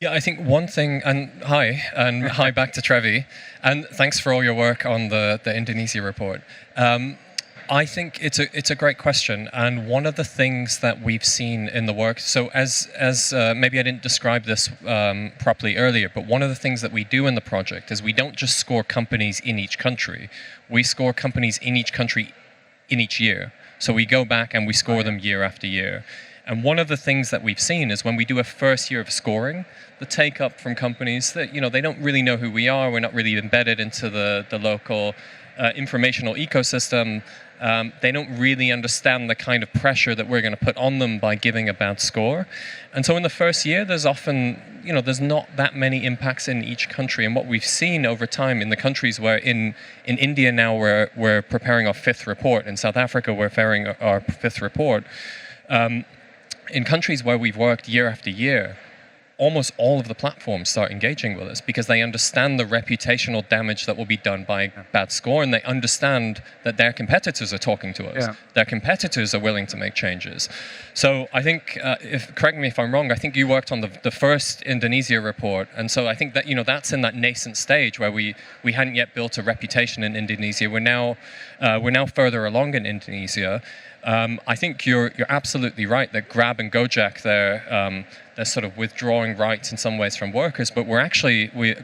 [SPEAKER 7] Yeah, I think one thing, and hi back to Trevi, and thanks for all your work on the Indonesia report. I think it's a great question, and one of the things that we've seen in the work. So as maybe I didn't describe this properly earlier, but one of the things that we do in the project is we don't just score companies in each country. We score companies in each country in each year. So we go back and we score them year after year. And one of the things that we've seen is when we do a first year of scoring, the take up from companies that they don't really know who we are. We're not really embedded into the local informational ecosystem. They don't really understand the kind of pressure that we're going to put on them by giving a bad score. And so in the first year, there's often, there's not that many impacts in each country. And what we've seen over time in the countries where in India now we're preparing our 5th report, in South Africa we're preparing our 5th report, in countries where we've worked year after year, almost all of the platforms start engaging with us because they understand the reputational damage that will be done by bad score, and they understand that their competitors are talking to us. Yeah. Their competitors are willing to make changes. So I think, correct me if I'm wrong, I think you worked on the first Indonesia report, and so I think that that's in that nascent stage where we hadn't yet built a reputation in Indonesia. We're now further along in Indonesia. I think you're absolutely right that Grab and Gojek, they're sort of withdrawing rights in some ways from workers, but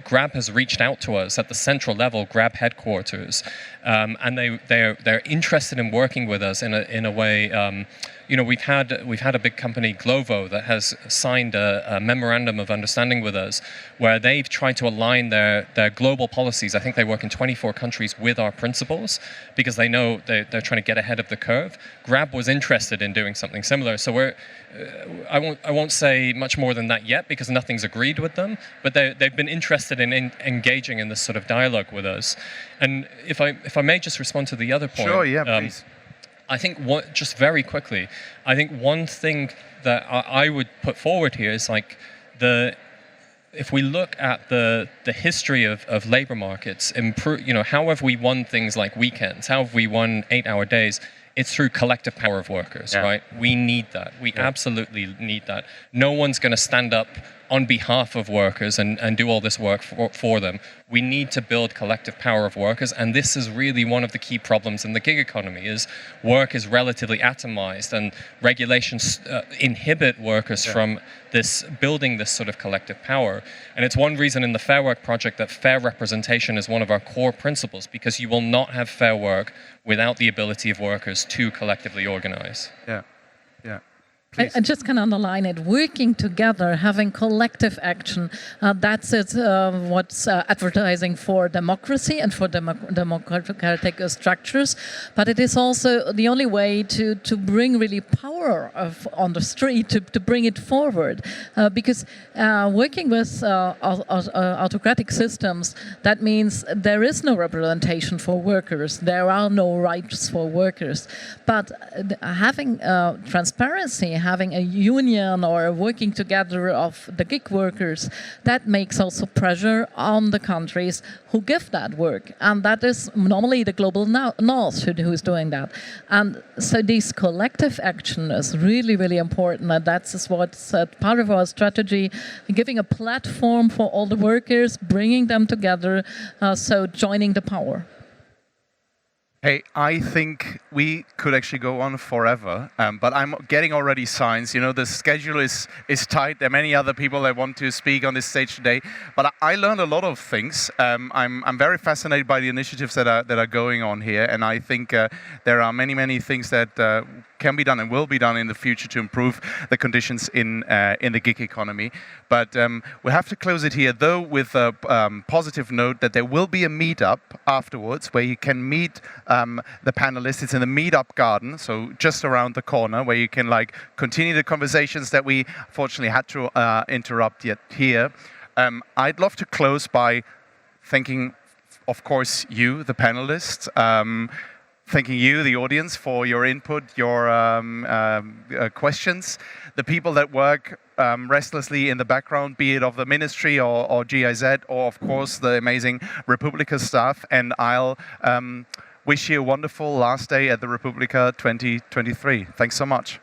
[SPEAKER 7] Grab has reached out to us at the central level, Grab headquarters, and they're interested in working with us in a way. We've had a big company, Glovo, that has signed a memorandum of understanding with us, where they've tried to align their global policies. I think they work in 24 countries with our principles because they know they're trying to get ahead of the curve. Grab was interested in doing something similar, so I won't say much more than that yet because nothing's agreed with them, but they've been interested in engaging in this sort of dialogue with us. And if I may just respond to the other point.
[SPEAKER 1] Sure, yeah, please.
[SPEAKER 7] I think just very quickly, I think one thing that I would put forward here is like if we look at the history of labor markets, how have we won things like weekends? How have we won 8-hour days? It's through collective power of workers, right? We need that. We absolutely need that. No one's going to stand up on behalf of workers and do all this work for them. We need to build collective power of workers, and this is really one of the key problems in the gig economy is work is relatively atomized, and regulations inhibit workers from building this sort of collective power. And it's one reason in the Fair Work project that fair representation is one of our core principles, because you will not have fair work without the ability of workers to collectively organize.
[SPEAKER 1] Yeah.
[SPEAKER 2] I just can underline it. Working together, having collective action, that's it. What's advertising for democracy and for democratic structures. But it is also the only way to bring really power on the street, to bring it forward. Because working with autocratic systems, that means there is no representation for workers. There are no rights for workers. But having transparency, having a union or a working together of the gig workers, that makes also pressure on the countries who give that work. And that is normally the global north who is doing that. And so this collective action is really, really important. And that's what's part of our strategy, giving a platform for all the workers, bringing them together, so joining the power.
[SPEAKER 1] Hey, I think we could actually go on forever, but I'm getting already signs. The schedule is tight. There are many other people that want to speak on this stage today, but I learned a lot of things. I'm very fascinated by the initiatives that are going on here, and I think there are many things that can be done and will be done in the future to improve the conditions in the gig economy. But we have to close it here, though, with a positive note that there will be a meetup afterwards where you can meet the panelists. It's in the meetup garden, so just around the corner, where you can continue the conversations that we fortunately had to interrupt yet here. I'd love to close by thanking, of course, you, the panelists. Thanking you, the audience, for your input, your questions. The people that work restlessly in the background, be it of the ministry or GIZ, or of course the amazing Republica staff. And I'll wish you a wonderful last day at the Republica 2023. Thanks so much.